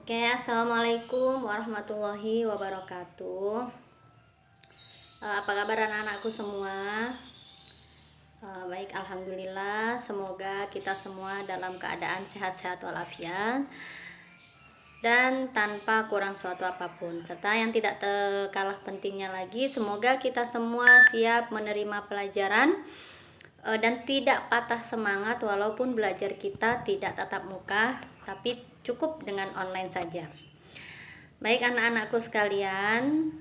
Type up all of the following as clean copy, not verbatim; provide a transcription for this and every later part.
Oke, assalamualaikum warahmatullahi wabarakatuh. Apa kabar anak-anakku semua? Baik, alhamdulillah. Semoga kita semua dalam keadaan sehat-sehat walafiat dan tanpa kurang suatu apapun. Serta yang tidak kalah pentingnya lagi, semoga kita semua siap menerima pelajaran dan tidak patah semangat walaupun belajar kita tidak tatap muka, tapi cukup dengan online saja. Baik anak-anakku sekalian,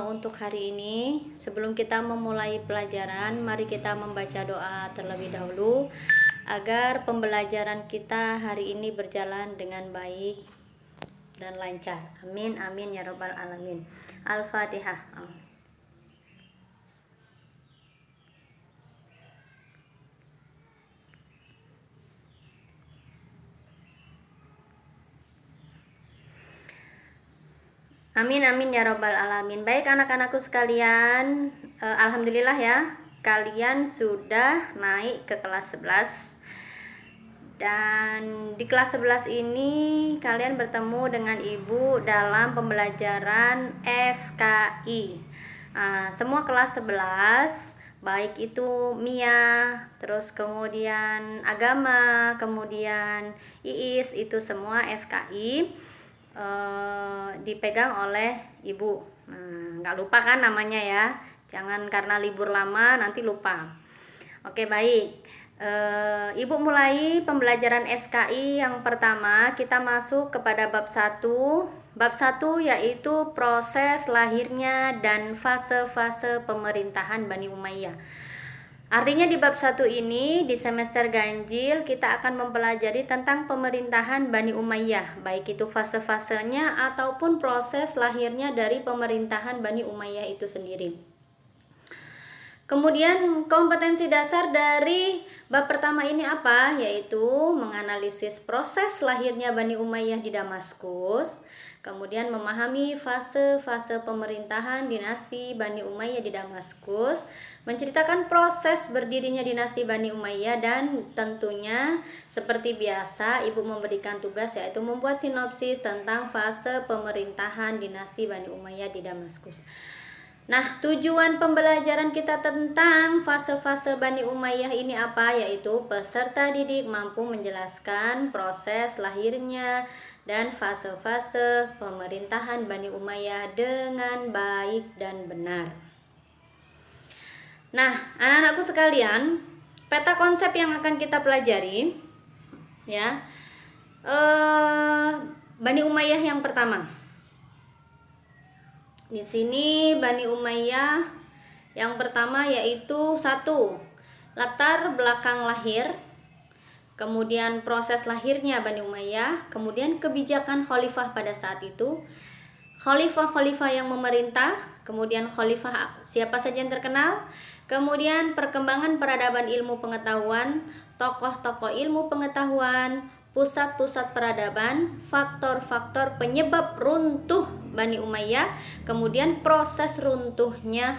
untuk hari ini sebelum kita memulai pelajaran, mari kita membaca doa terlebih dahulu agar pembelajaran kita hari ini berjalan dengan baik dan lancar. Amin amin ya robbal alamin. Al-Fatihah. Amin amin ya robbal alamin. Baik anak-anakku sekalian, alhamdulillah ya, kalian sudah naik ke kelas 11. Dan di kelas 11 ini kalian bertemu dengan ibu dalam pembelajaran SKI. Semua kelas 11, baik itu MIA, terus kemudian agama, kemudian IIS, itu semua SKI dipegang oleh ibu. Nggak lupa kan namanya ya, jangan karena libur lama nanti lupa. Oke, baik. Ibu mulai pembelajaran SKI yang pertama. Kita masuk kepada bab 1. Bab 1 yaitu proses lahirnya dan fase-fase pemerintahan Bani Umayyah. Artinya di bab 1 ini, di semester ganjil, kita akan mempelajari tentang pemerintahan Bani Umayyah, baik itu fase-fasenya ataupun proses lahirnya dari pemerintahan Bani Umayyah itu sendiri. Kemudian kompetensi dasar dari bab pertama ini apa? Yaitu menganalisis proses lahirnya Bani Umayyah di Damaskus, kemudian memahami fase-fase pemerintahan dinasti Bani Umayyah di Damaskus, menceritakan proses berdirinya dinasti Bani Umayyah, dan tentunya seperti biasa ibu memberikan tugas yaitu membuat sinopsis tentang fase pemerintahan dinasti Bani Umayyah di Damaskus. Nah, tujuan pembelajaran kita tentang fase-fase Bani Umayyah ini apa? Yaitu peserta didik mampu menjelaskan proses lahirnya dan fase-fase pemerintahan Bani Umayyah dengan baik dan benar. Nah, anak-anakku sekalian, peta konsep yang akan kita pelajari ya, Bani Umayyah yang pertama. Di sini Bani Umayyah yang pertama yaitu 1. Latar belakang lahir, kemudian proses lahirnya Bani Umayyah, kemudian kebijakan khalifah pada saat itu, khalifah-khalifah yang memerintah, kemudian khalifah siapa saja yang terkenal, kemudian perkembangan peradaban ilmu pengetahuan, tokoh-tokoh ilmu pengetahuan, pusat-pusat peradaban, faktor-faktor penyebab runtuh Bani Umayyah, kemudian proses runtuhnya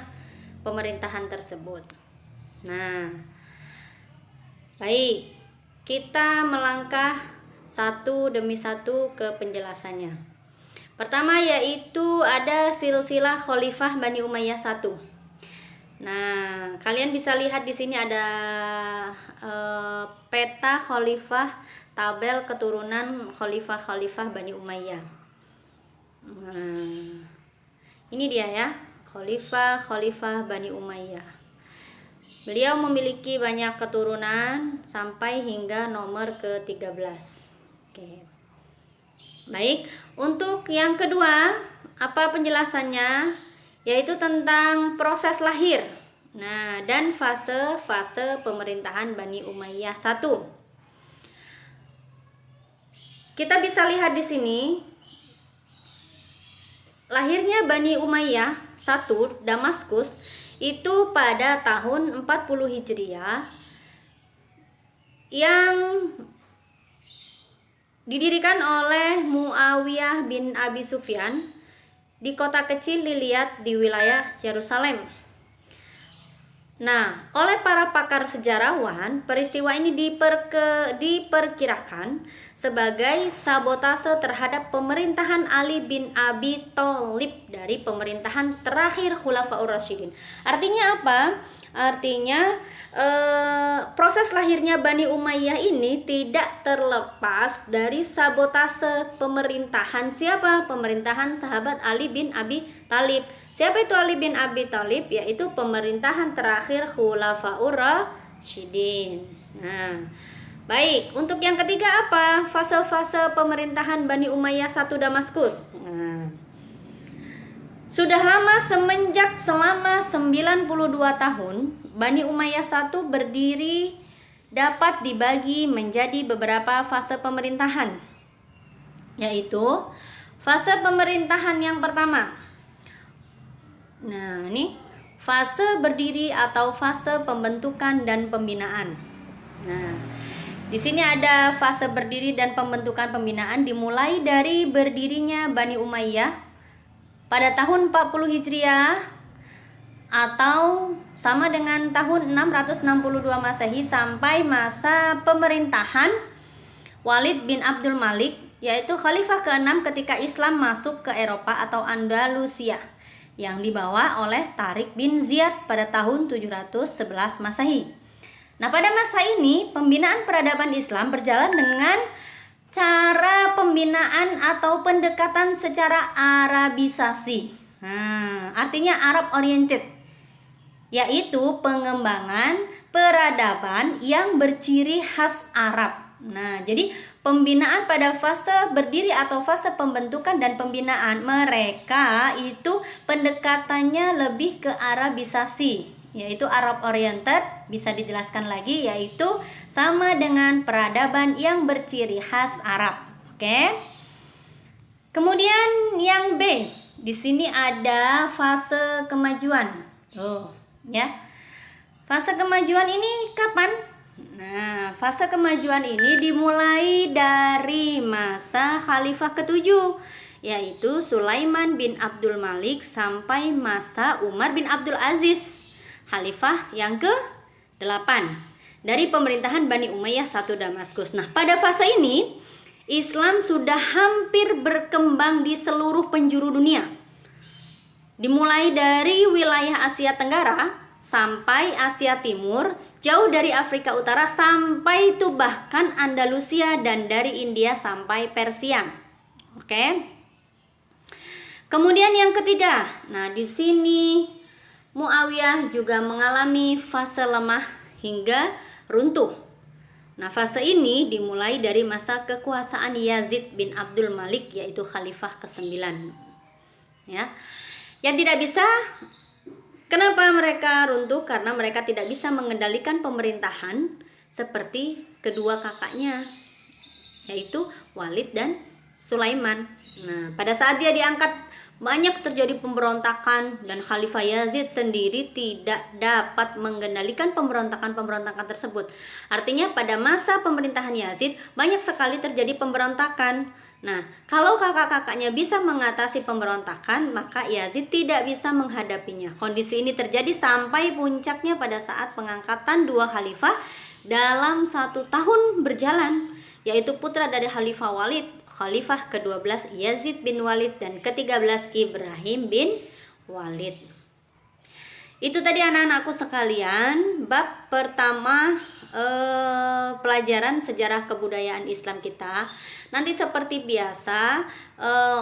pemerintahan tersebut. Nah, baik, kita melangkah satu demi satu ke penjelasannya. Pertama yaitu ada silsilah khalifah Bani Umayyah 1. Nah, kalian bisa lihat di sini ada peta khalifah, tabel keturunan khalifah-khalifah Bani Umayyah. Nah, ini dia ya, khalifah Bani Umayyah. Beliau memiliki banyak keturunan sampai hingga nomor ke-13. Oke. Baik, untuk yang kedua, apa penjelasannya? Yaitu tentang proses lahir. Nah, dan fase-fase pemerintahan Bani Umayyah 1. Kita bisa lihat di sini lahirnya Bani Umayyah 1 Damaskus itu pada tahun 40 Hijriah yang didirikan oleh Muawiyah bin Abi Sufyan di kota kecil dilihat di wilayah Yerusalem. Nah, oleh para pakar sejarawan, peristiwa ini diperkirakan sebagai sabotase terhadap pemerintahan Ali bin Abi Thalib dari pemerintahan terakhir Khulafaur Rasyidin. Artinya apa? Artinya proses lahirnya Bani Umayyah ini tidak terlepas dari sabotase pemerintahan siapa? Pemerintahan sahabat Ali bin Abi Thalib. Siapa itu Ali bin Abi Thalib? Yaitu pemerintahan terakhir Khulafaur Rasyidin. Nah, baik, untuk yang ketiga apa? Fase-fase pemerintahan Bani Umayyah I Damaskus. Nah, sudah lama semenjak selama 92 tahun, Bani Umayyah I berdiri dapat dibagi menjadi beberapa fase pemerintahan. Yaitu fase pemerintahan yang pertama. Nah, ini fase berdiri atau fase pembentukan dan pembinaan. Nah, di sini ada fase berdiri dan pembentukan pembinaan dimulai dari berdirinya Bani Umayyah pada tahun 40 Hijriah atau sama dengan tahun 662 Masehi sampai masa pemerintahan Walid bin Abdul Malik, yaitu khalifah ke-6 ketika Islam masuk ke Eropa atau Andalusia, yang dibawa oleh Tariq bin Ziyad pada tahun 711 Masehi. Nah, pada masa ini pembinaan peradaban Islam berjalan dengan cara pembinaan atau pendekatan secara Arabisasi. Nah, artinya Arab oriented, yaitu pengembangan peradaban yang berciri khas Arab. Nah, jadi pembinaan pada fase berdiri atau fase pembentukan dan pembinaan mereka itu pendekatannya lebih ke Arabisasi, yaitu Arab oriented. Bisa dijelaskan lagi, yaitu sama dengan peradaban yang berciri khas Arab. Oke. Kemudian yang B, di sini ada fase kemajuan. Tuh, ya. Fase kemajuan ini kapan? Nah, fase kemajuan ini dimulai dari masa Khalifah ke-7, yaitu Sulaiman bin Abdul Malik sampai masa Umar bin Abdul Aziz, Khalifah yang ke-8 dari pemerintahan Bani Umayyah I Damaskus. Nah, pada fase ini Islam sudah hampir berkembang di seluruh penjuru dunia. Dimulai dari wilayah Asia Tenggara sampai Asia Timur, jauh dari Afrika Utara sampai itu bahkan Andalusia, dan dari India sampai Persia. Oke. Kemudian yang ketiga, nah di sini Muawiyah juga mengalami fase lemah hingga runtuh. Nah, fase ini dimulai dari masa kekuasaan Yazid bin Abdul Malik, yaitu khalifah ke-9. Ya. Yang tidak bisa, kenapa mereka runtuh? Karena mereka tidak bisa mengendalikan pemerintahan seperti kedua kakaknya, yaitu Walid dan Sulaiman. Nah, pada saat dia diangkat, banyak terjadi pemberontakan dan Khalifah Yazid sendiri tidak dapat mengendalikan pemberontakan tersebut. Artinya pada masa pemerintahan Yazid banyak sekali terjadi pemberontakan. Nah, kalau kakak-kakaknya bisa mengatasi pemberontakan, maka Yazid tidak bisa menghadapinya. Kondisi ini terjadi sampai puncaknya pada saat pengangkatan dua khalifah dalam 1 tahun berjalan, yaitu putra dari Khalifah Walid, Khalifah ke-12 Yazid bin Walid, dan ke-13 Ibrahim bin Walid. Itu tadi anak-anakku sekalian, bab pertama pelajaran sejarah kebudayaan Islam kita. Nanti seperti biasa,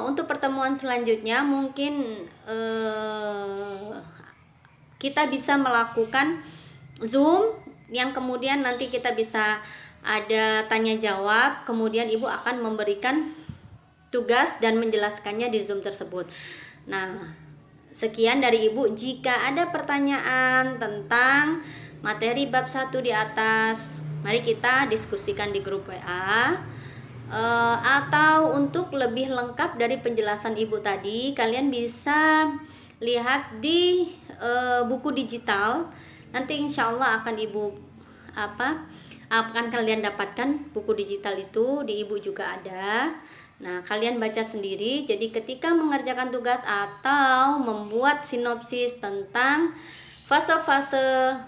untuk pertemuan selanjutnya mungkin kita bisa melakukan Zoom, yang kemudian nanti kita bisa ada tanya jawab, kemudian ibu akan memberikan tugas dan menjelaskannya di Zoom tersebut. Nah, sekian dari ibu. Jika ada pertanyaan tentang materi bab 1 di atas, mari kita diskusikan di grup WA. Atau untuk lebih lengkap dari penjelasan ibu tadi, kalian bisa lihat di buku digital. Nanti insya Allah akan ibu akan kalian dapatkan buku digital itu, di ibu juga ada. Nah, kalian baca sendiri. Jadi ketika mengerjakan tugas atau membuat sinopsis tentang fase-fase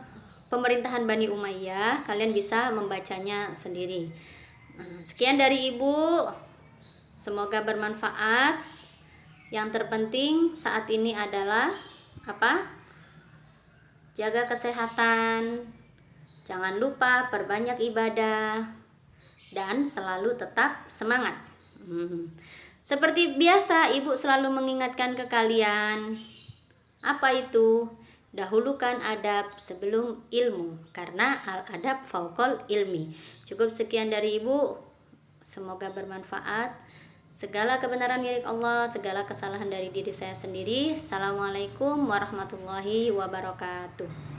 pemerintahan Bani Umayyah, kalian bisa membacanya sendiri. Sekian dari Ibu, semoga bermanfaat. Yang terpenting saat ini adalah apa? Jaga kesehatan, jangan lupa perbanyak ibadah, dan selalu tetap semangat. Seperti biasa, Ibu selalu mengingatkan ke kalian, apa itu? Dahulukan adab sebelum ilmu, karena al-adab fauqal ilmi. Cukup sekian dari Ibu, semoga bermanfaat. Segala kebenaran milik Allah, segala kesalahan dari diri saya sendiri. Assalamualaikum warahmatullahi wabarakatuh.